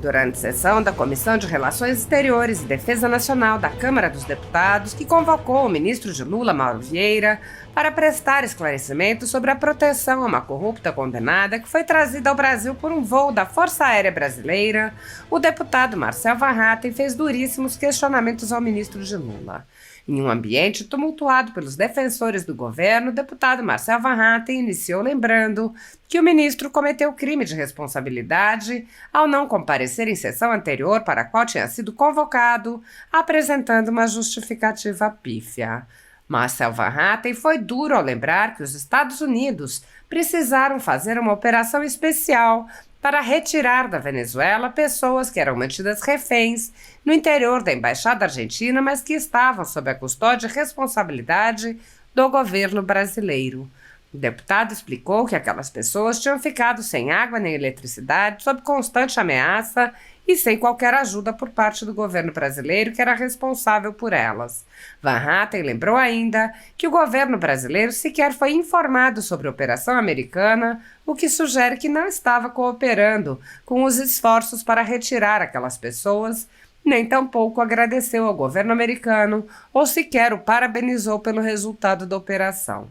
Durante sessão da Comissão de Relações Exteriores e Defesa Nacional da Câmara dos Deputados, que convocou o ministro de Lula, Mauro Vieira, para prestar esclarecimentos sobre a proteção a uma corrupta condenada que foi trazida ao Brasil por um voo da Força Aérea Brasileira, o deputado Marcel Van Hatten fez duríssimos questionamentos ao ministro de Lula. Em um ambiente tumultuado pelos defensores do governo, o deputado Marcel Van Hatten iniciou lembrando que o ministro cometeu crime de responsabilidade ao não comparecer em sessão anterior para a qual tinha sido convocado, apresentando uma justificativa pífia. Marcel Van Hatten foi duro ao lembrar que os Estados Unidos precisaram fazer uma operação especial para retirar da Venezuela pessoas que eram mantidas reféns no interior da Embaixada Argentina, mas que estavam sob a custódia e responsabilidade do governo brasileiro. O deputado explicou que aquelas pessoas tinham ficado sem água nem eletricidade, sob constante ameaça e sem qualquer ajuda por parte do governo brasileiro, que era responsável por elas. Van Hatten lembrou ainda que o governo brasileiro sequer foi informado sobre a operação americana, o que sugere que não estava cooperando com os esforços para retirar aquelas pessoas, nem tampouco agradeceu ao governo americano ou sequer o parabenizou pelo resultado da operação.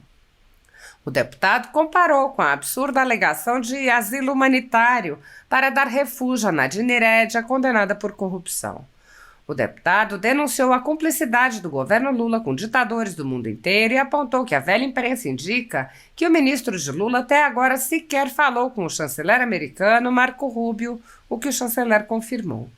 O deputado comparou com a absurda alegação de asilo humanitário para dar refúgio a Nadine Heredia, condenada por corrupção. O deputado denunciou a cumplicidade do governo Lula com ditadores do mundo inteiro e apontou que a velha imprensa indica que o ministro de Lula até agora sequer falou com o chanceler americano Marco Rubio, o que o chanceler confirmou.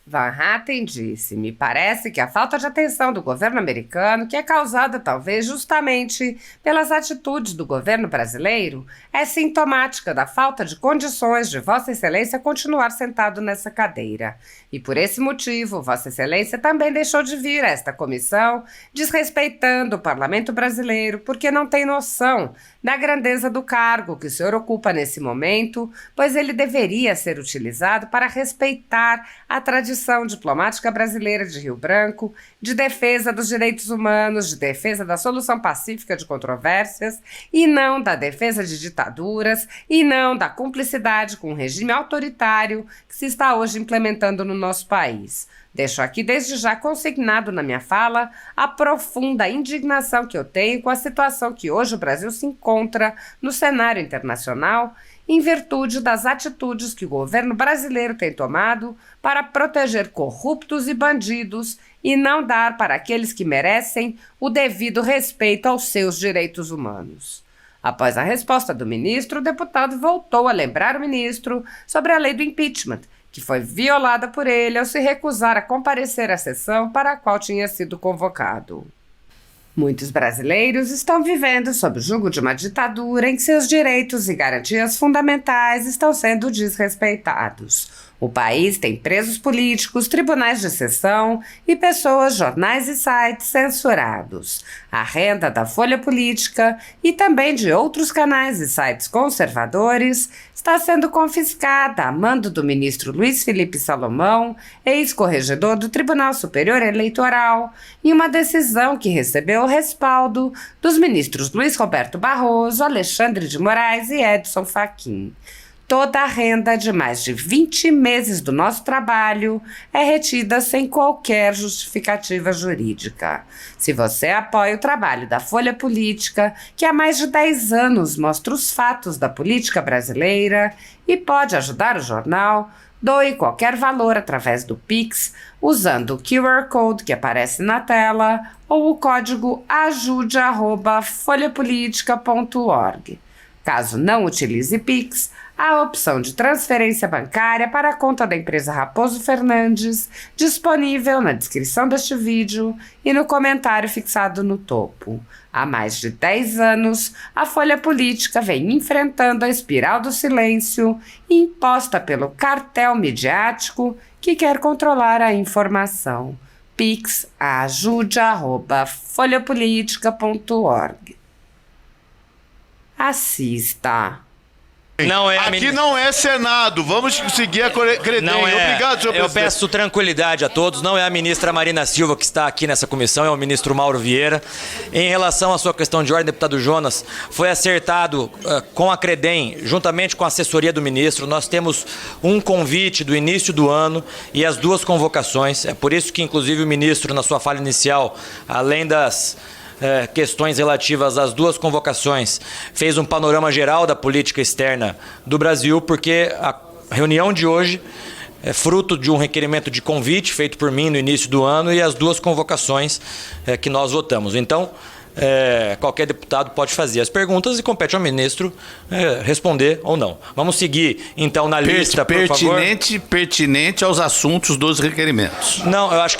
Van Hatten disse: "Me parece que a falta de atenção do governo americano, que é causada talvez justamente pelas atitudes do governo brasileiro, é sintomática da falta de condições de Vossa Excelência continuar sentado nessa cadeira. E por esse motivo, Vossa Excelência também deixou de vir a esta comissão, desrespeitando o parlamento brasileiro, porque não tem noção da grandeza do cargo que o senhor ocupa nesse momento, pois ele deveria ser utilizado para respeitar a tradição diplomática brasileira de Rio Branco, de defesa dos direitos humanos, de defesa da solução pacífica de controvérsias, e não da defesa de ditaduras, e não da cumplicidade com o regime autoritário que se está hoje implementando no nosso país. Deixo aqui desde já consignado na minha fala a profunda indignação que eu tenho com a situação que hoje o Brasil se encontra no cenário internacional, em virtude das atitudes que o governo brasileiro tem tomado para proteger corruptos e bandidos e não dar para aqueles que merecem o devido respeito aos seus direitos humanos." Após a resposta do ministro, o deputado voltou a lembrar o ministro sobre a lei do impeachment, que foi violada por ele ao se recusar a comparecer à sessão para a qual tinha sido convocado. Muitos brasileiros estão vivendo sob o jugo de uma ditadura em que seus direitos e garantias fundamentais estão sendo desrespeitados. O país tem presos políticos, tribunais de exceção e pessoas, jornais e sites censurados. A renda da Folha Política e também de outros canais e sites conservadores está sendo confiscada a mando do ministro Luiz Felipe Salomão, ex-corregedor do Tribunal Superior Eleitoral, em uma decisão que recebeu o respaldo dos ministros Luiz Roberto Barroso, Alexandre de Moraes e Edson Fachin. Toda a renda de mais de 20 meses do nosso trabalho é retida sem qualquer justificativa jurídica. Se você apoia o trabalho da Folha Política, que há mais de 10 anos mostra os fatos da política brasileira e pode ajudar o jornal, doe qualquer valor através do Pix, usando o QR Code que aparece na tela ou o código ajude@folhapolitica.org. Caso não utilize Pix, há a opção de transferência bancária para a conta da empresa Raposo Fernandes, disponível na descrição deste vídeo e no comentário fixado no topo. Há mais de 10 anos, a Folha Política vem enfrentando a espiral do silêncio imposta pelo cartel midiático que quer controlar a informação. Pix ajude@folhapolitica.org. Assista! Não é Aqui não é Senado, vamos seguir a Credem. Não é. Obrigado, senhor Eu presidente. peço tranquilidade a todos. Não é a ministra Marina Silva que está aqui nessa comissão, é o ministro Mauro Vieira. Em relação à sua questão de ordem, deputado Jonas, foi acertado com a Credem, juntamente com a assessoria do ministro. Nós temos um convite do início do ano e as duas convocações. É por isso que, inclusive, o ministro, na sua fala inicial, além das questões relativas às duas convocações, fez um panorama geral da política externa do Brasil, porque a reunião de hoje é fruto de um requerimento de convite feito por mim no início do ano e as duas convocações que nós votamos. Então, qualquer deputado pode fazer as perguntas e compete ao ministro responder ou não. Vamos seguir, então, na lista, por favor. Pertinente aos assuntos dos requerimentos. Não, eu acho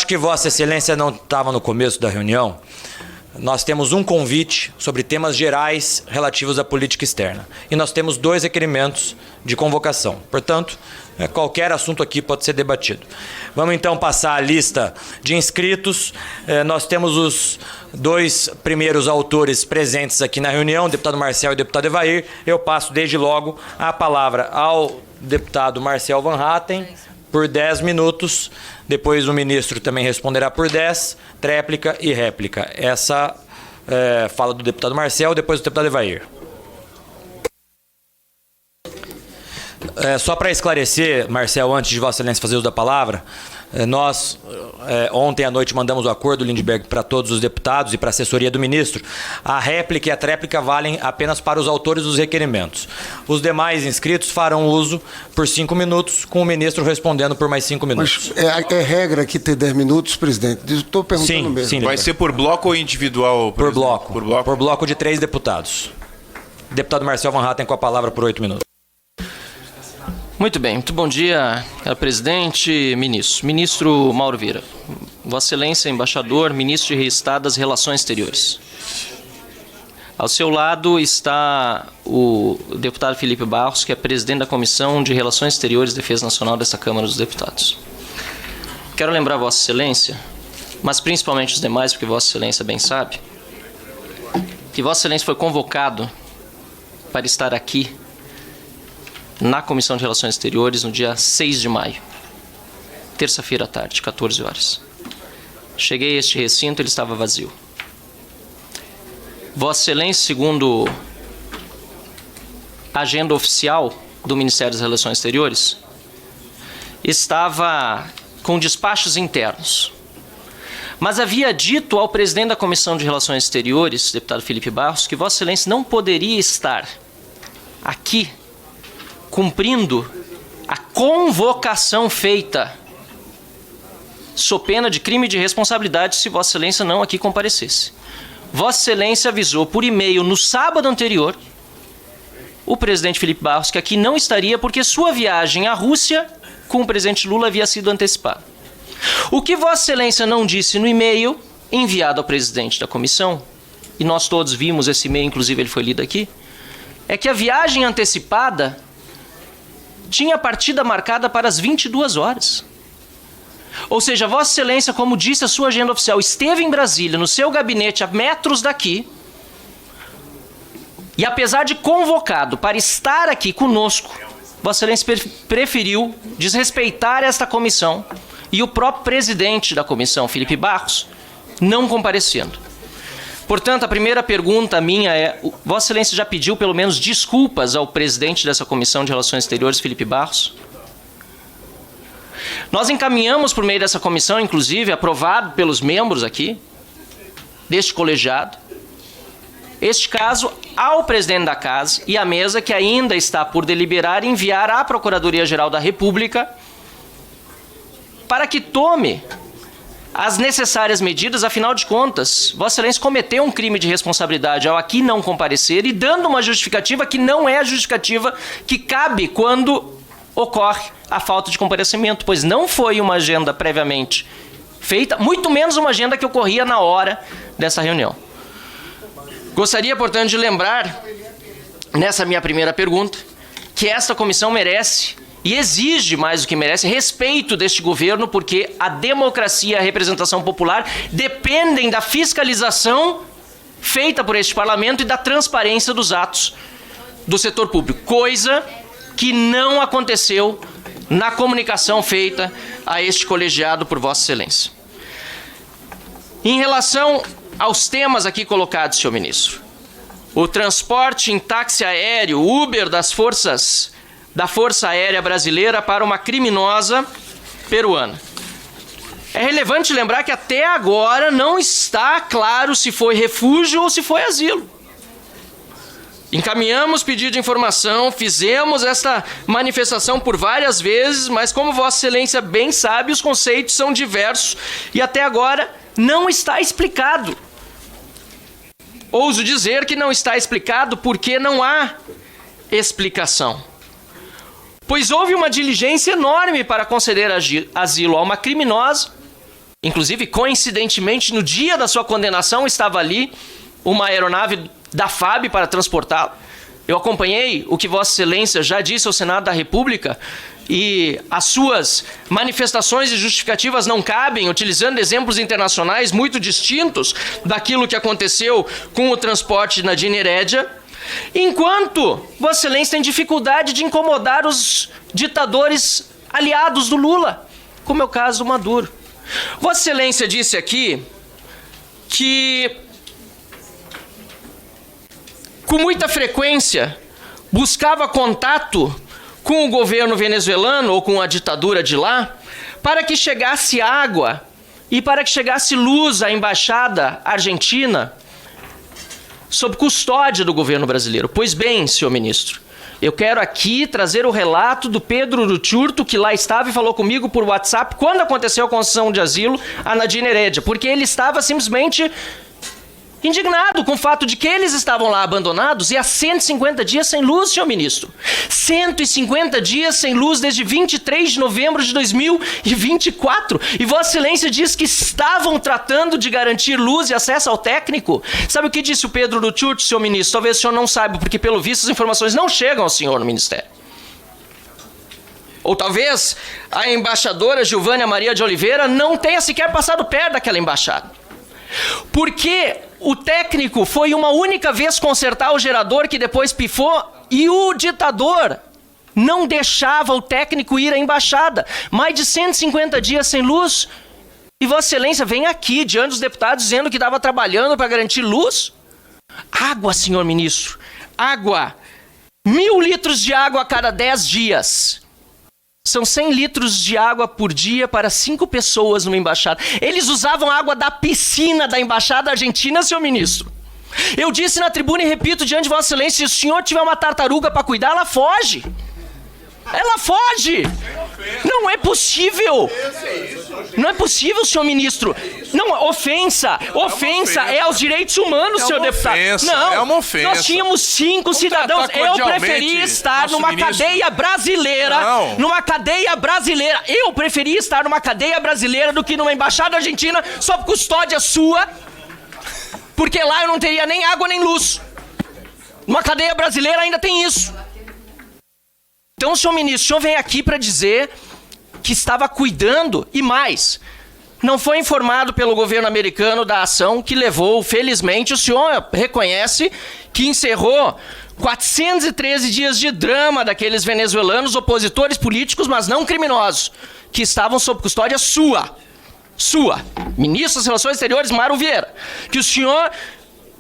que Vossa Excelência não estava no começo da reunião. Nós temos um convite sobre temas gerais relativos à política externa. E nós temos 2 requerimentos de convocação. Portanto, qualquer assunto aqui pode ser debatido. Vamos então passar a lista de inscritos. Nós temos os 2 primeiros autores presentes aqui na reunião, o deputado Marcel e o deputado Evair. Eu passo desde logo a palavra ao deputado Marcel Van Hatten por 10 minutos. Depois o ministro também responderá por 10, tréplica e réplica. Essa fala do deputado Marcel, depois do deputado Evair. Só para esclarecer, Marcel, antes de Vossa Excelência fazer uso da palavra, nós ontem à noite mandamos o acordo Lindbergh para todos os deputados e para a assessoria do ministro. A réplica e a tréplica valem apenas para os autores dos requerimentos. Os demais inscritos farão uso por 5 minutos, com o ministro respondendo por mais 5 minutos. Mas é regra aqui ter 10 minutos, presidente? Estou perguntando mesmo. Sim, vai ser por bloco ou individual? Por bloco. Por bloco. Por bloco de 3 deputados. Deputado Marcel Van Hatten com a palavra por 8 minutos. Muito bem, muito bom dia, presidente, ministro. Ministro Mauro Vieira, Vossa Excelência, embaixador, ministro de Estado das Relações Exteriores. Ao seu lado está o deputado Felipe Barros, que é presidente da Comissão de Relações Exteriores e Defesa Nacional desta Câmara dos Deputados. Quero lembrar Vossa Excelência, mas principalmente os demais, porque Vossa Excelência bem sabe, que Vossa Excelência foi convocado para estar aqui na Comissão de Relações Exteriores no dia 6 de maio, terça-feira à tarde, 14 horas. Cheguei a este recinto, ele estava vazio. Vossa Excelência, segundo a agenda oficial do Ministério das Relações Exteriores, estava com despachos internos. Mas havia dito ao presidente da Comissão de Relações Exteriores, deputado Felipe Barros, que Vossa Excelência não poderia estar aqui cumprindo a convocação feita, sob pena de crime de responsabilidade, se Vossa Excelência não aqui comparecesse. Vossa Excelência avisou por e-mail no sábado anterior o presidente Felipe Barros que aqui não estaria porque sua viagem à Rússia com o presidente Lula havia sido antecipada. O que Vossa Excelência não disse no e-mail enviado ao presidente da comissão, e nós todos vimos esse e-mail, inclusive ele foi lido aqui, é que a viagem antecipada tinha partida marcada para as 22 horas. Ou seja, Vossa Excelência, como disse a sua agenda oficial, esteve em Brasília, no seu gabinete, a metros daqui, e apesar de convocado para estar aqui conosco, Vossa Excelência preferiu desrespeitar esta comissão e o próprio presidente da comissão, Felipe Barros, não comparecendo. Portanto, a primeira pergunta minha é, Vossa Excelência já pediu pelo menos desculpas ao presidente dessa Comissão de Relações Exteriores, Felipe Barros? Nós encaminhamos por meio dessa comissão, inclusive, aprovado pelos membros aqui, deste colegiado, este caso ao presidente da Casa e à mesa que ainda está por deliberar enviar à Procuradoria-Geral da República para que tome as necessárias medidas. Afinal de contas, Vossa Excelência cometeu um crime de responsabilidade ao aqui não comparecer e dando uma justificativa que não é a justificativa que cabe quando ocorre a falta de comparecimento, pois não foi uma agenda previamente feita, muito menos uma agenda que ocorria na hora dessa reunião. Gostaria, portanto, de lembrar, nessa minha primeira pergunta, que esta comissão merece e exige, mais do que merece, respeito deste governo, porque a democracia e a representação popular dependem da fiscalização feita por este parlamento e da transparência dos atos do setor público, coisa que não aconteceu na comunicação feita a este colegiado por Vossa Excelência. Em relação aos temas aqui colocados, senhor ministro, o transporte em táxi aéreo, Uber da Força Aérea Brasileira para uma criminosa peruana. É relevante lembrar que até agora não está claro se foi refúgio ou se foi asilo. Encaminhamos pedido de informação, fizemos esta manifestação por várias vezes, mas como Vossa Excelência bem sabe, os conceitos são diversos e até agora não está explicado. Ouso dizer que não está explicado porque não há explicação. Pois houve uma diligência enorme para conceder asilo a uma criminosa, inclusive, coincidentemente, no dia da sua condenação estava ali uma aeronave da FAB para transportá-la. Eu acompanhei o que Vossa Excelência já disse ao Senado da República e as suas manifestações e justificativas não cabem, utilizando exemplos internacionais muito distintos daquilo que aconteceu com o transporte de Nadine Heredia, enquanto Vossa Excelência tem dificuldade de incomodar os ditadores aliados do Lula, como é o caso do Maduro. Vossa Excelência disse aqui que com muita frequência buscava contato com o governo venezuelano ou com a ditadura de lá para que chegasse água e para que chegasse luz à embaixada argentina sob custódia do governo brasileiro. Pois bem, senhor ministro, eu quero aqui trazer o relato do Pedro Uruchurtu, que lá estava e falou comigo por WhatsApp quando aconteceu a concessão de asilo a Nadine Heredia, porque ele estava simplesmente indignado com o fato de que eles estavam lá abandonados e há 150 dias sem luz, senhor ministro. 150 dias sem luz desde 23 de novembro de 2024. E Vossa Excelência diz que estavam tratando de garantir luz e acesso ao técnico. Sabe o que disse o Pedro Uruchurtu, senhor ministro? Talvez o senhor não saiba, porque pelo visto as informações não chegam ao senhor no ministério. Ou talvez a embaixadora Gilvânia Maria de Oliveira não tenha sequer passado perto daquela embaixada. Porque o técnico foi uma única vez consertar o gerador que depois pifou e o ditador não deixava o técnico ir à embaixada. Mais de 150 dias sem luz. E Vossa Excelência vem aqui diante dos deputados dizendo que estava trabalhando para garantir luz. Água, senhor ministro. Água. 1.000 litros de água a cada 10 dias. São 100 litros de água por dia para 5 pessoas numa embaixada. Eles usavam água da piscina da embaixada argentina, senhor ministro. Eu disse na tribuna e repito diante de Vossa Excelência, se o senhor tiver uma tartaruga para cuidar, ela foge. Ela foge. Não é possível. Não é possível, senhor ministro. Não, ofensa é aos direitos humanos, senhor deputado. Não, é uma ofensa. Nós tínhamos 5 cidadãos. Eu preferia estar numa cadeia brasileira. Não. Numa cadeia brasileira. Eu preferia estar numa cadeia brasileira do que numa embaixada argentina sob custódia sua. Porque lá eu não teria nem água nem luz. Numa cadeia brasileira ainda tem isso. Então, senhor ministro, o senhor vem aqui para dizer que estava cuidando e mais. Não foi informado pelo governo americano da ação que levou, felizmente, o senhor reconhece que encerrou 413 dias de drama daqueles venezuelanos opositores políticos, mas não criminosos, que estavam sob custódia sua, ministro das Relações Exteriores, Mauro Vieira, que o senhor,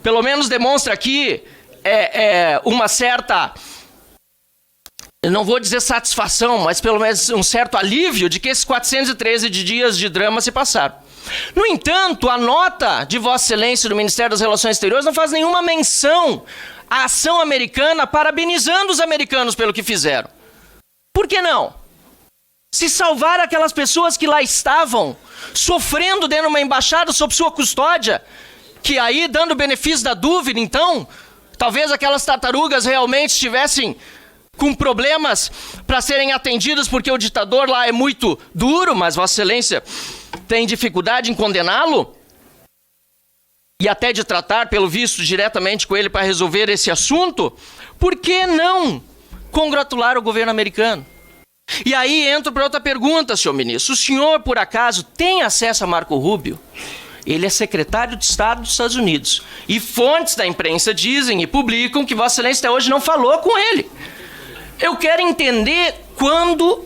pelo menos, demonstra aqui uma certa... Eu não vou dizer satisfação, mas pelo menos um certo alívio de que esses 413 dias de drama se passaram. No entanto, a nota de Vossa Excelência do Ministério das Relações Exteriores não faz nenhuma menção à ação americana, parabenizando os americanos pelo que fizeram. Por que não? Se salvar aquelas pessoas que lá estavam, sofrendo dentro de uma embaixada sob sua custódia, que aí, dando o benefício da dúvida, então, talvez aquelas tartarugas realmente estivessem com problemas para serem atendidos porque o ditador lá é muito duro, mas Vossa Excelência tem dificuldade em condená-lo e até de tratar, pelo visto, diretamente com ele para resolver esse assunto, por que não congratular o governo americano? E aí entro para outra pergunta, senhor ministro. O senhor, por acaso, tem acesso a Marco Rubio? Ele é secretário de Estado dos Estados Unidos. E fontes da imprensa dizem e publicam que Vossa Excelência até hoje não falou com ele. Eu quero entender quando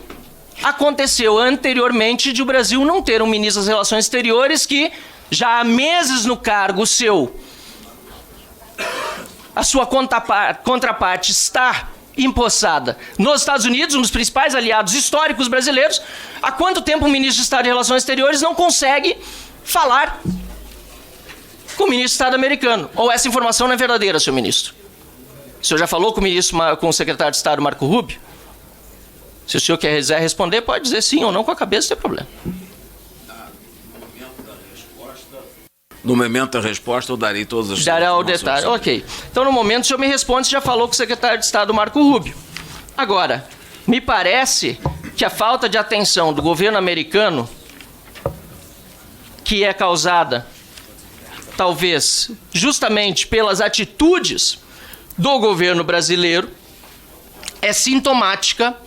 aconteceu anteriormente de o Brasil não ter um ministro das Relações Exteriores que, já há meses no cargo a sua contraparte está empossada nos Estados Unidos, um dos principais aliados históricos brasileiros. Há quanto tempo o ministro de Estado de Relações Exteriores não consegue falar com o ministro de Estado americano? Ou essa informação não é verdadeira, senhor ministro? O senhor já falou com o secretário de Estado, Marco Rubio? Se o senhor quiser responder, pode dizer sim ou não com a cabeça, não tem problema. No momento da resposta, eu darei todas as Dará o detalhe. Ok. Então, no momento, o senhor me responde se já falou com o secretário de Estado, Marco Rubio. Agora, me parece que a falta de atenção do governo americano, que é causada, talvez, justamente pelas atitudes do governo brasileiro, é sintomática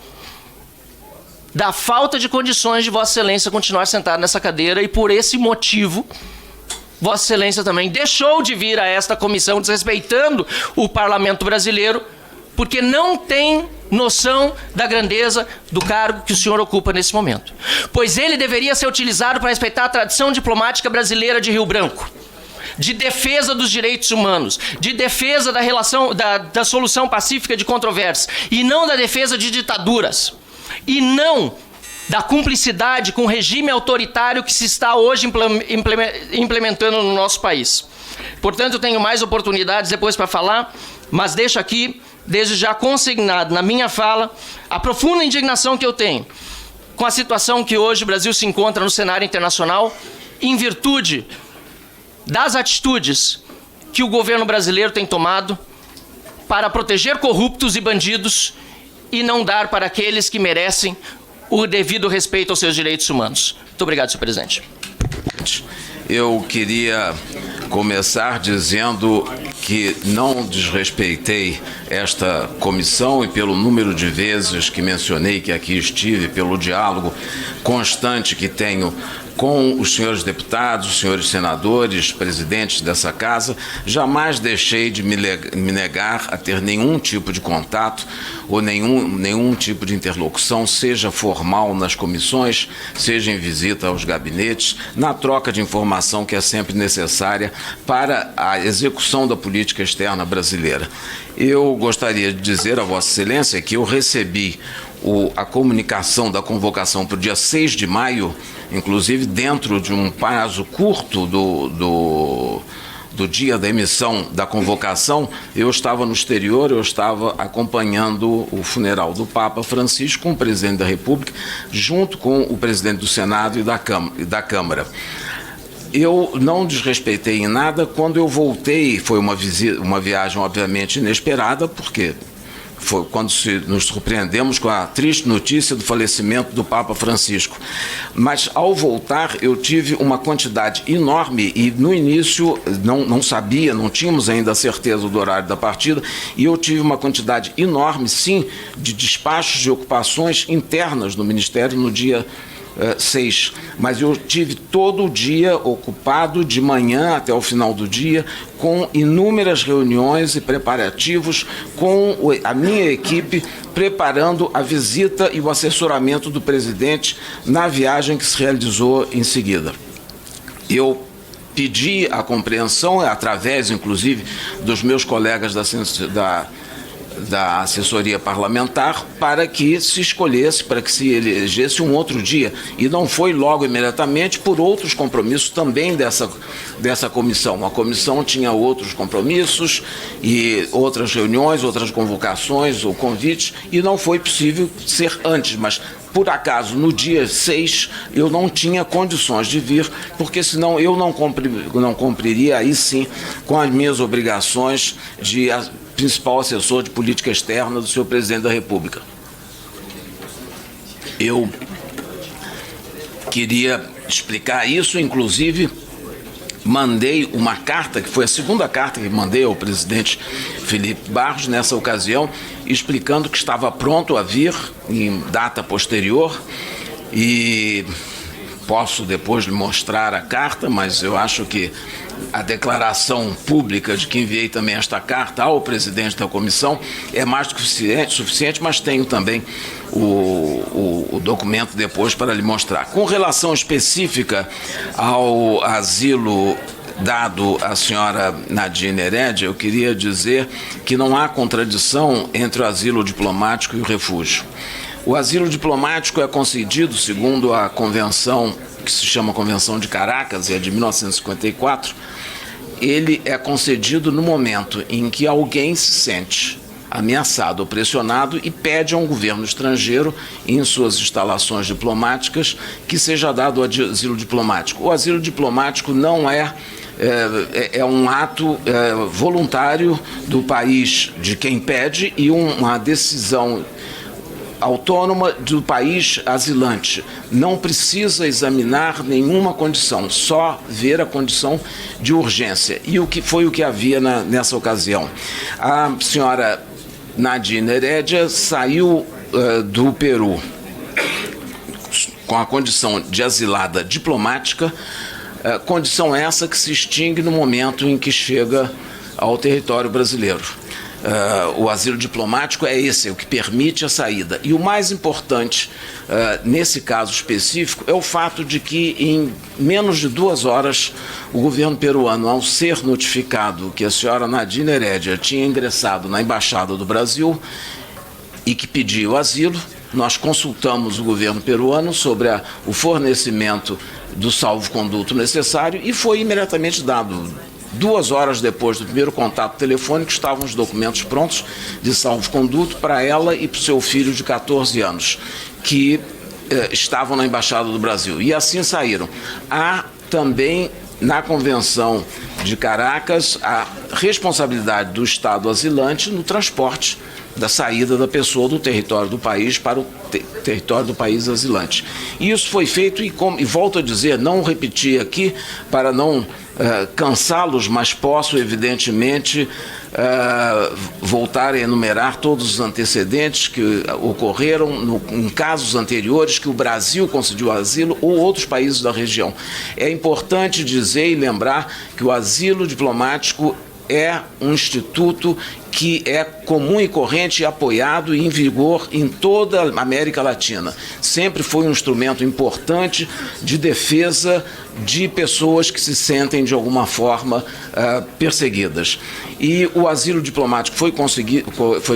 da falta de condições de Vossa Excelência continuar sentado nessa cadeira, e por esse motivo Vossa Excelência também deixou de vir a esta comissão, desrespeitando o parlamento brasileiro, porque não tem noção da grandeza do cargo que o senhor ocupa nesse momento. Pois ele deveria ser utilizado para respeitar a tradição diplomática brasileira de Rio Branco, de defesa dos direitos humanos, de defesa da solução pacífica de controvérsias, e não da defesa de ditaduras, e não da cumplicidade com o regime autoritário que se está hoje implementando no nosso país. Portanto, eu tenho mais oportunidades depois para falar, mas deixo aqui, desde já consignado na minha fala, a profunda indignação que eu tenho com a situação que hoje o Brasil se encontra no cenário internacional, em virtude das atitudes que o governo brasileiro tem tomado para proteger corruptos e bandidos e não dar para aqueles que merecem o devido respeito aos seus direitos humanos. Muito obrigado, senhor presidente. Eu queria começar dizendo que não desrespeitei esta comissão, e pelo número de vezes que mencionei que aqui estive, pelo diálogo constante que tenho com os senhores deputados, os senhores senadores, presidentes dessa casa, jamais deixei de me negar a ter nenhum tipo de contato ou nenhum tipo de interlocução, seja formal nas comissões, seja em visita aos gabinetes, na troca de informação que é sempre necessária para a execução da política externa brasileira. Eu gostaria de dizer a Vossa Excelência que eu recebi a comunicação da convocação para o dia 6 de maio, inclusive dentro de um prazo curto do dia da emissão da convocação. Eu estava no exterior, eu estava acompanhando o funeral do Papa Francisco com o presidente da República, junto com o presidente do Senado e da Câmara. Eu não desrespeitei em nada. Quando eu voltei, foi uma viagem obviamente inesperada, porque foi quando nos surpreendemos com a triste notícia do falecimento do Papa Francisco. Mas, ao voltar, eu tive uma quantidade enorme, e no início não sabia, não tínhamos ainda a certeza do horário da partida, e eu tive uma quantidade enorme, sim, de despachos de ocupações internas no Ministério no dia 6, mas eu tive todo o dia ocupado, de manhã até o final do dia, com inúmeras reuniões e preparativos com a minha equipe, preparando a visita e o assessoramento do presidente na viagem que se realizou em seguida. Eu pedi a compreensão, através, inclusive, dos meus colegas da assessoria parlamentar, para que se escolhesse, para que se elegesse um outro dia. E não foi logo imediatamente, por outros compromissos também dessa comissão. A comissão tinha outros compromissos e outras reuniões, outras convocações ou convites, e não foi possível ser antes, mas por acaso, no dia 6, eu não tinha condições de vir, porque senão eu não cumpriria aí sim com as minhas obrigações de principal assessor de política externa do senhor presidente da República. Eu queria explicar isso, inclusive mandei uma carta, que foi a segunda carta que mandei ao presidente Felipe Barros nessa ocasião, explicando que estava pronto a vir em data posterior, e posso depois lhe mostrar a carta, mas eu acho que a declaração pública de que enviei também esta carta ao presidente da comissão é mais do que suficiente, mas tenho também o documento depois para lhe mostrar. Com relação específica ao asilo dado à senhora Nadine Heredia, eu queria dizer que não há contradição entre o asilo diplomático e o refúgio. O asilo diplomático é concedido, segundo a convenção, que se chama Convenção de Caracas, é de 1954, ele é concedido no momento em que alguém se sente ameaçado ou pressionado e pede a um governo estrangeiro, em suas instalações diplomáticas, que seja dado o asilo diplomático. O asilo diplomático não é um ato voluntário do país de quem pede e uma decisão autônoma do país asilante. Não precisa examinar nenhuma condição, só ver a condição de urgência. E o que foi o que havia nessa ocasião? A senhora Nadine Heredia saiu do Peru com a condição de asilada diplomática, condição essa que se extingue no momento em que chega ao território brasileiro. O asilo diplomático é esse, o que permite a saída. E o mais importante, nesse caso específico, é o fato de que em menos de 2 horas o governo peruano, ao ser notificado que a senhora Nadine Heredia tinha ingressado na Embaixada do Brasil e que pediu asilo, nós consultamos o governo peruano sobre o fornecimento do salvo-conduto necessário e foi imediatamente dado. 2 horas depois do primeiro contato telefônico, estavam os documentos prontos de salvo-conduto para ela e para o seu filho de 14 anos, que estavam na Embaixada do Brasil. E assim saíram. Há também, na Convenção de Caracas, a responsabilidade do Estado asilante no transporte da saída da pessoa do território do país para o território do país asilante. E isso foi feito, e volto a dizer, não repetir aqui para não cansá-los, mas posso, evidentemente, voltar a enumerar todos os antecedentes que ocorreram em casos anteriores que o Brasil concedeu asilo ou outros países da região. É importante dizer e lembrar que o asilo diplomático é um instituto que é comum e corrente, apoiado e em vigor em toda a América Latina. Sempre foi um instrumento importante de defesa de pessoas que se sentem, de alguma forma, perseguidas. E o asilo diplomático foi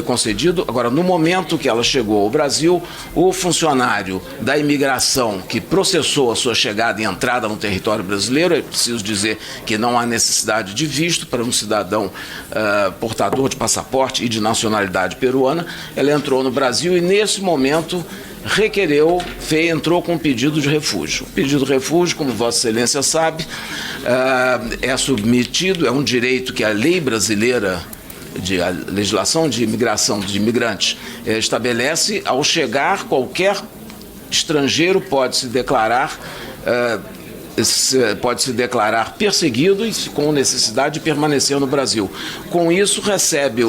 concedido. Agora, no momento que ela chegou ao Brasil, o funcionário da imigração que processou a sua chegada e entrada no território brasileiro, é preciso dizer que não há necessidade de visto para um cidadão portador de passaporte e de nacionalidade peruana, ela entrou no Brasil e, nesse momento, entrou com um pedido de refúgio. O pedido de refúgio, como Vossa Excelência sabe, é submetido, é um direito que a lei brasileira, a legislação de imigração de imigrantes, estabelece. Ao chegar, qualquer estrangeiro pode se declarar perseguido e com necessidade de permanecer no Brasil. Com isso, recebe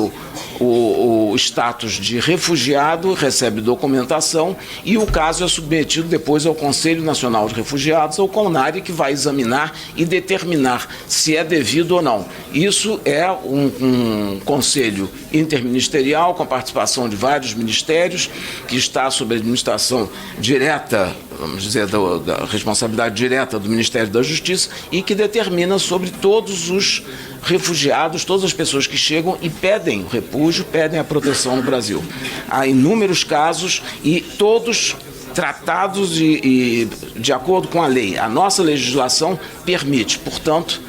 o status de refugiado, recebe documentação e o caso é submetido depois ao Conselho Nacional de Refugiados, ao CONARE, que vai examinar e determinar se é devido ou não. Isso é um conselho interministerial com a participação de vários ministérios, que está sob a administração direta, vamos dizer, da responsabilidade direta do Ministério da Justiça e que determina sobre todos os refugiados, todas as pessoas que chegam e pedem o refúgio, pedem a proteção no Brasil. Há inúmeros casos e todos tratados de acordo com a lei. A nossa legislação permite, portanto,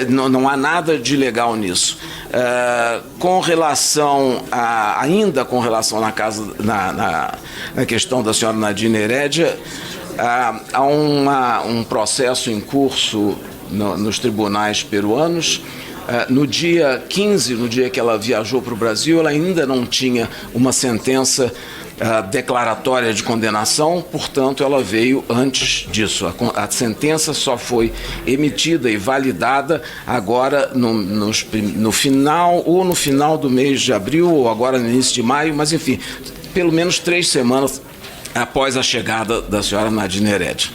não há nada de ilegal nisso. Ainda com relação na questão da senhora Nadine Heredia, há um processo em curso nos tribunais peruanos. No dia 15, no dia que ela viajou para o Brasil, ela ainda não tinha uma sentença declaratória de condenação, portanto, ela veio antes disso. A sentença só foi emitida e validada agora no final do mês de abril, ou agora no início de maio, mas, enfim, pelo menos 3 semanas após a chegada da senhora Nadine Heredia.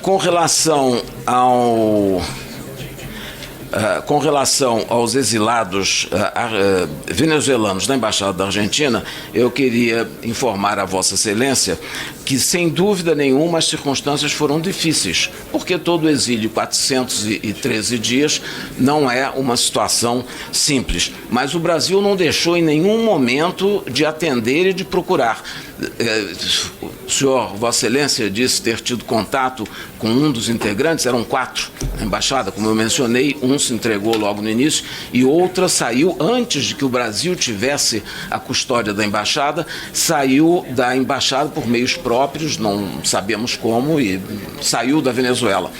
Com relação aos exilados venezuelanos da Embaixada da Argentina, eu queria informar a Vossa Excelência que, sem dúvida nenhuma, as circunstâncias foram difíceis, porque todo exílio, 413 dias, não é uma situação simples. Mas o Brasil não deixou em nenhum momento de atender e de procurar. O senhor, Vossa Excelência, disse ter tido contato com um dos integrantes, eram 4 na Embaixada, como eu mencionei, um se entregou logo no início e outra saiu antes de que o Brasil tivesse a custódia da Embaixada, saiu da Embaixada por meios próprios, não sabemos como, e saiu da Venezuela.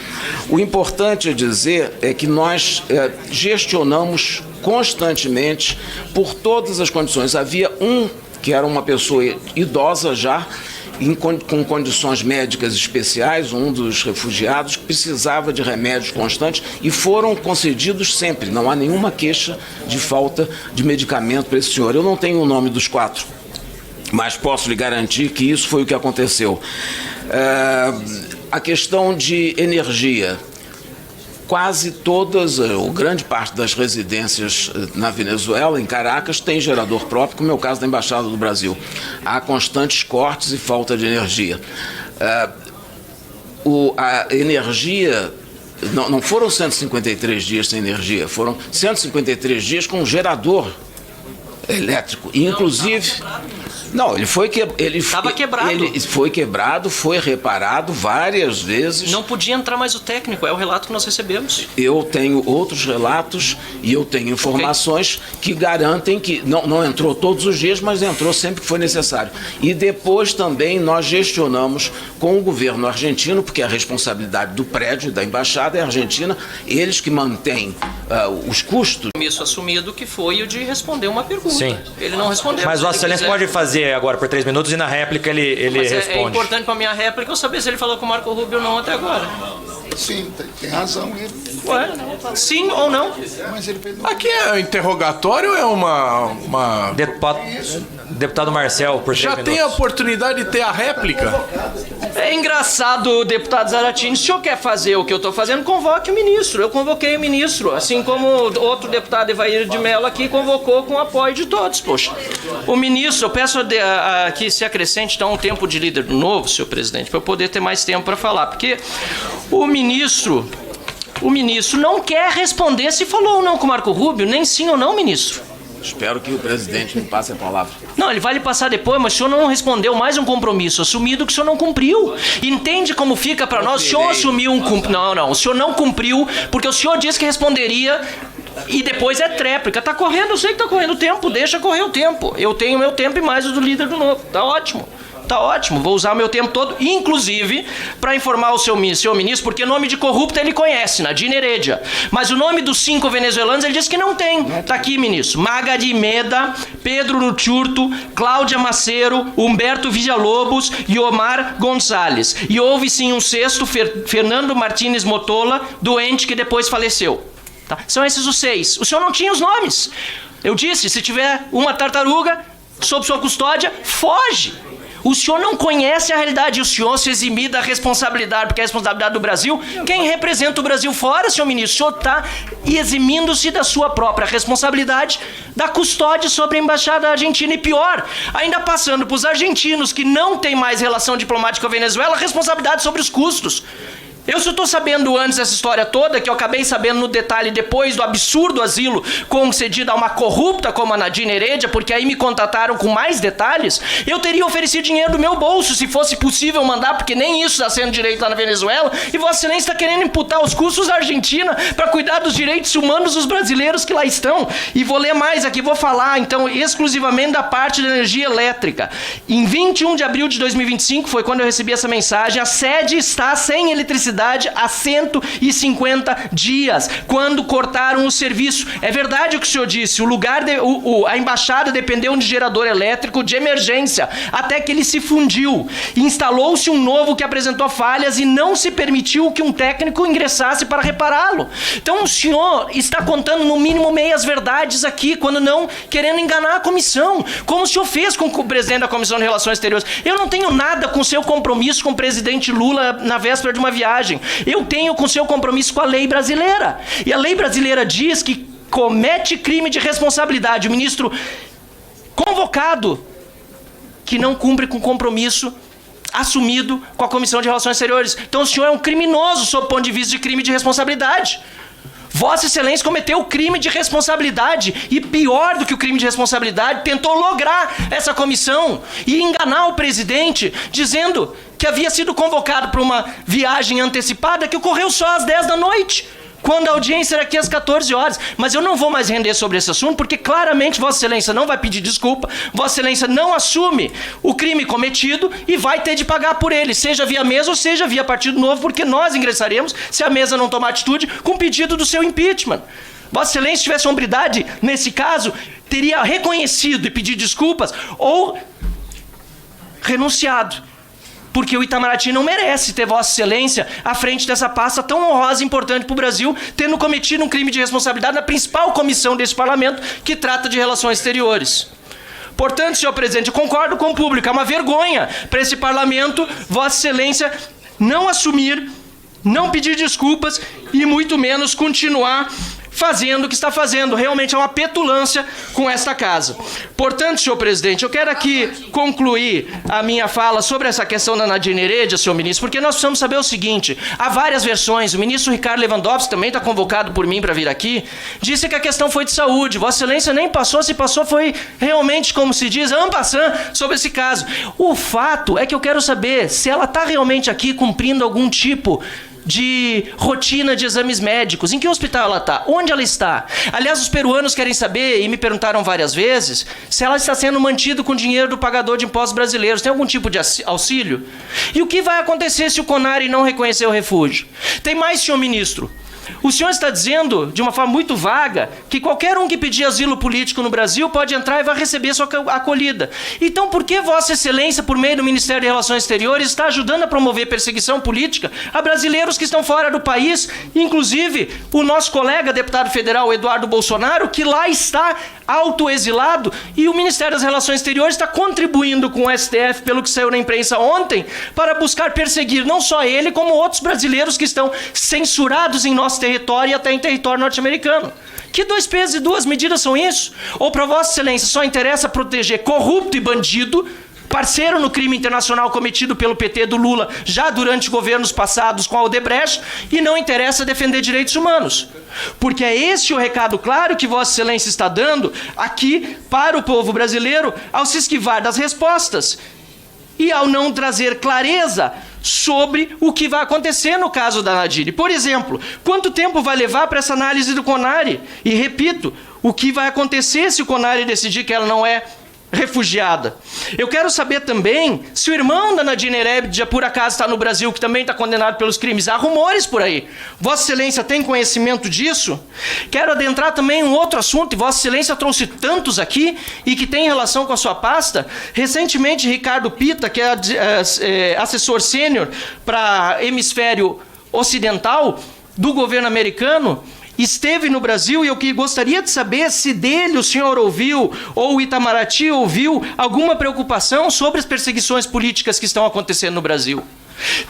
O importante a dizer é que nós gestionamos constantemente por todas as condições. Havia um que era uma pessoa idosa já, com condições médicas especiais, um dos refugiados, que precisava de remédios constantes e foram concedidos sempre. Não há nenhuma queixa de falta de medicamento para esse senhor. Eu não tenho o nome dos 4, mas posso lhe garantir que isso foi o que aconteceu. A questão de energia. Quase todas, ou grande parte das residências na Venezuela, em Caracas, tem gerador próprio, como é o caso da Embaixada do Brasil. Há constantes cortes e falta de energia. A energia, não foram 153 dias sem energia, foram 153 dias com gerador elétrico. Inclusive... Não, ele foi Estava quebrado. Ele foi quebrado, foi reparado várias vezes. Não podia entrar mais o técnico, é o relato que nós recebemos. Eu tenho outros relatos e eu tenho informações que garantem que não entrou todos os dias, mas entrou sempre que foi necessário. E depois também nós gestionamos com o governo argentino, porque a responsabilidade do prédio da Embaixada é argentina, eles que mantêm os custos. Isso assumido que foi o de responder uma pergunta. Sim. Ele não respondeu. Mas Vossa Excelência pode fazer agora por 3 minutos e na réplica ele responde. É importante para a minha réplica eu saber se ele falou com o Marco Rubio ou não até agora. Sim, tem razão. Ué, sim ou não? Mas ele Aqui é interrogatório ou é uma... Deputado Marcel, por 3 Já minutos. tem a oportunidade de ter a réplica? É engraçado, deputado Zaratini, se o senhor quer fazer o que eu estou fazendo, convoque o ministro. Eu convoquei o ministro, assim como outro deputado Evair de Mello aqui convocou com o apoio de todos, poxa. O ministro, eu peço que se acrescente então um tempo de líder novo, senhor presidente, para eu poder ter mais tempo para falar, porque o ministro não quer responder se falou ou não com o Marco Rubio, nem sim ou não, ministro. Espero que o presidente me passe a palavra. Não, ele vai lhe passar depois, mas o senhor não respondeu mais um compromisso assumido que o senhor não cumpriu. Entende como fica para nós? O senhor assumiu um compromisso. Não, o senhor não cumpriu, porque o senhor disse que responderia e depois é tréplica. Tá correndo, eu sei que tá correndo o tempo, deixa correr o tempo. Eu tenho meu tempo e mais o do líder do Novo. Tá ótimo. Tá ótimo, vou usar o meu tempo todo, inclusive, para informar o seu ministro, porque nome de corrupto ele conhece, Nadine Heredia. Mas o nome dos 5 venezuelanos ele disse que não tem. Tá aqui, ministro. Magadi Meda, Pedro Nuchurto, Cláudia Macero, Humberto Villalobos e Omar Gonzalez. E houve sim um 6º, Fernando Martínez Motola, doente que depois faleceu. Tá? São esses os 6. O senhor não tinha os nomes. Eu disse, se tiver uma tartaruga sob sua custódia, foge. O senhor não conhece a realidade, o senhor se eximir da responsabilidade, porque é a responsabilidade do Brasil. Quem representa o Brasil fora, senhor ministro? O senhor está eximindo-se da sua própria responsabilidade, da custódia sobre a Embaixada Argentina. E pior, ainda passando para os argentinos que não têm mais relação diplomática com a Venezuela, a responsabilidade sobre os custos. Eu só estou sabendo antes dessa história toda, que eu acabei sabendo no detalhe depois do absurdo asilo concedido a uma corrupta como a Nadine Heredia, porque aí me contataram com mais detalhes, eu teria oferecido dinheiro do meu bolso, se fosse possível mandar, porque nem isso está sendo direito lá na Venezuela, e Vossa Excelência está querendo imputar os custos da Argentina para cuidar dos direitos humanos dos brasileiros que lá estão. E vou ler mais aqui, vou falar então exclusivamente da parte da energia elétrica. Em 21 de abril de 2025, foi quando eu recebi essa mensagem, a sede está sem eletricidade incapacidade há 150 dias, quando cortaram o serviço. É verdade o que o senhor disse, a embaixada dependeu de gerador elétrico de emergência, até que ele se fundiu. Instalou-se um novo que apresentou falhas e não se permitiu que um técnico ingressasse para repará-lo. Então o senhor está contando no mínimo meias verdades aqui, quando não querendo enganar a comissão, como o senhor fez com o presidente da Comissão de Relações Exteriores. Eu não tenho nada com seu compromisso com o presidente Lula na véspera de uma viagem. Eu tenho com seu compromisso com a lei brasileira. E a lei brasileira diz que comete crime de responsabilidade o ministro convocado que não cumpre com compromisso assumido com a Comissão de Relações Exteriores. Então o senhor é um criminoso sob o ponto de vista de crime de responsabilidade. Vossa Excelência cometeu crime de responsabilidade e, pior do que o crime de responsabilidade, tentou lograr essa comissão e enganar o presidente, dizendo que havia sido convocado para uma viagem antecipada que ocorreu só às 10 da noite, quando a audiência era aqui às 14 horas. Mas eu não vou mais render sobre esse assunto, porque claramente Vossa Excelência não vai pedir desculpa, Vossa Excelência não assume o crime cometido e vai ter de pagar por ele, seja via mesa ou seja via Partido Novo, porque nós ingressaremos, se a mesa não tomar atitude, com o pedido do seu impeachment. Vossa Excelência, se tivesse hombridade, nesse caso, teria reconhecido e pedido desculpas ou renunciado. Porque o Itamaraty não merece ter Vossa Excelência à frente dessa pasta tão honrosa e importante para o Brasil, tendo cometido um crime de responsabilidade na principal comissão desse parlamento que trata de relações exteriores. Portanto, senhor presidente, eu concordo com o público, é uma vergonha para esse parlamento Vossa Excelência não assumir, não pedir desculpas e muito menos continuar fazendo o que está fazendo. Realmente é uma petulância com esta casa. Portanto, senhor presidente, eu quero aqui concluir a minha fala sobre essa questão da Nadine Heredia, senhor ministro, porque nós precisamos saber o seguinte: há várias versões. O ministro Ricardo Lewandowski também está convocado por mim para vir aqui, disse que a questão foi de saúde. Vossa Excelência nem passou, se passou foi realmente, como se diz, en passant sobre esse caso. O fato é que eu quero saber se ela está realmente aqui cumprindo algum tipo de rotina de exames médicos. Em que hospital ela está? Onde ela está? Aliás, os peruanos querem saber, e me perguntaram várias vezes, se ela está sendo mantida com dinheiro do pagador de impostos brasileiros. Tem algum tipo de auxílio? E o que vai acontecer se o CONARE não reconhecer o refúgio? Tem mais, senhor ministro. O senhor está dizendo, de uma forma muito vaga, que qualquer um que pedir asilo político no Brasil pode entrar e vai receber sua acolhida. Então, por que Vossa Excelência, por meio do Ministério de Relações Exteriores, está ajudando a promover perseguição política a brasileiros que estão fora do país, inclusive o nosso colega deputado federal Eduardo Bolsonaro, que lá está autoexilado, e o Ministério das Relações Exteriores está contribuindo com o STF, pelo que saiu na imprensa ontem, para buscar perseguir não só ele, como outros brasileiros que estão censurados em nosso território e até em território norte-americano. Que dois pesos e duas medidas são isso? Ou para Vossa Excelência só interessa proteger corrupto e bandido, parceiro no crime internacional cometido pelo PT do Lula já durante governos passados com a Odebrecht, e não interessa defender direitos humanos? Porque é esse o recado claro que Vossa Excelência está dando aqui para o povo brasileiro ao se esquivar das respostas e ao não trazer clareza sobre o que vai acontecer no caso da Nadine. Por exemplo, quanto tempo vai levar para essa análise do CONARE? E repito, o que vai acontecer se o CONARE decidir que ela não é refugiada? Eu quero saber também se o irmão da Nadine Heredia por acaso está no Brasil, que também está condenado pelos crimes. Há rumores por aí. Vossa Excelência tem conhecimento disso? Quero adentrar também em um outro assunto, e Vossa Excelência trouxe tantos aqui e que tem relação com a sua pasta. Recentemente, Ricardo Pita, que é assessor sênior para hemisfério ocidental do governo americano, esteve no Brasil, e eu gostaria de saber se dele o senhor ouviu, ou o Itamaraty ouviu, alguma preocupação sobre as perseguições políticas que estão acontecendo no Brasil.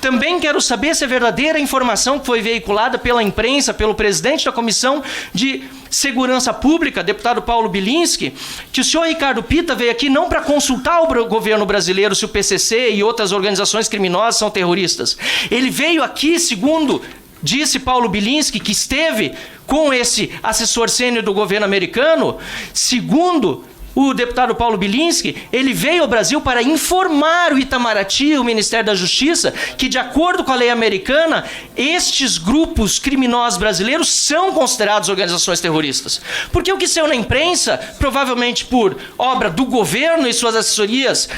Também quero saber se é verdadeira a informação que foi veiculada pela imprensa, pelo presidente da Comissão de Segurança Pública, deputado Paulo Bilinski, que o senhor Ricardo Pita veio aqui não para consultar o governo brasileiro se o PCC e outras organizações criminosas são terroristas. Ele veio aqui, segundo disse Paulo Bilinski, que esteve com esse assessor sênior do governo americano, segundo o deputado Paulo Bilinski, ele veio ao Brasil para informar o Itamaraty, o Ministério da Justiça, que, de acordo com a lei americana, estes grupos criminosos brasileiros são considerados organizações terroristas. Porque o que saiu na imprensa, provavelmente por obra do governo e suas assessorias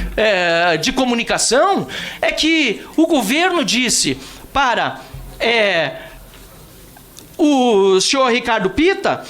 de comunicação, é que o governo disse para o senhor Ricardo Pitta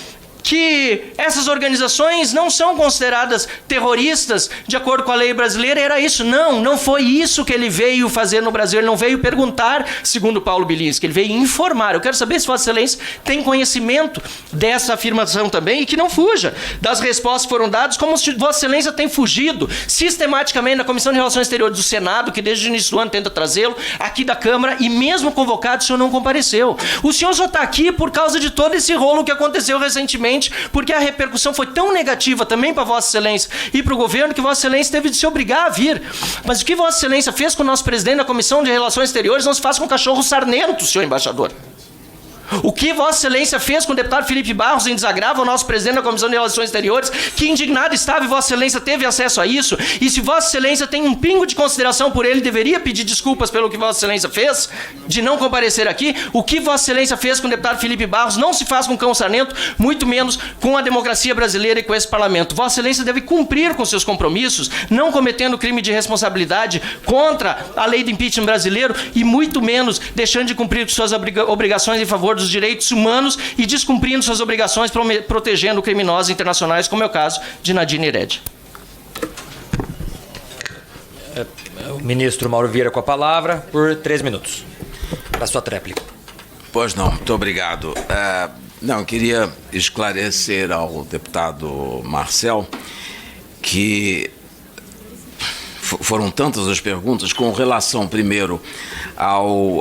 que essas organizações não são consideradas terroristas de acordo com a lei brasileira, era isso. Não foi isso que ele veio fazer no Brasil. Ele não veio perguntar, segundo Paulo Bilinski, ele veio informar. Eu quero saber se Vossa Excelência tem conhecimento dessa afirmação também e que não fuja das respostas que foram dadas, como se Vossa Excelência tem fugido sistematicamente na Comissão de Relações Exteriores do Senado, que desde o início do ano tenta trazê-lo, aqui da Câmara, e mesmo convocado o senhor não compareceu. O senhor só está aqui por causa de todo esse rolo que aconteceu recentemente, porque a repercussão foi tão negativa também para Vossa Excelência e para o governo que Vossa Excelência teve de se obrigar a vir. Mas o que Vossa Excelência fez com o nosso presidente da Comissão de Relações Exteriores não se faz com o cachorro sarnento, senhor embaixador. O que Vossa Excelência fez com o deputado Felipe Barros em desagravo ao nosso presidente da Comissão de Relações Exteriores, que indignado estava e Vossa Excelência teve acesso a isso, e se Vossa Excelência tem um pingo de consideração por ele, deveria pedir desculpas pelo que Vossa Excelência fez, de não comparecer aqui. O que Vossa Excelência fez com o deputado Felipe Barros não se faz com o cão sarnento, muito menos com a democracia brasileira e com esse parlamento. Vossa Excelência deve cumprir com seus compromissos, não cometendo crime de responsabilidade contra a lei de impeachment brasileiro e muito menos deixando de cumprir com suas obrigações em favor dos direitos humanos e descumprindo suas obrigações protegendo criminosos internacionais, como é o caso de Nadine Heredia. O ministro Mauro Vieira com a palavra por 3 minutos. Para a sua tréplica. Pois não, muito obrigado. Eu queria esclarecer ao deputado Marcel que foram tantas as perguntas com relação, primeiro, ao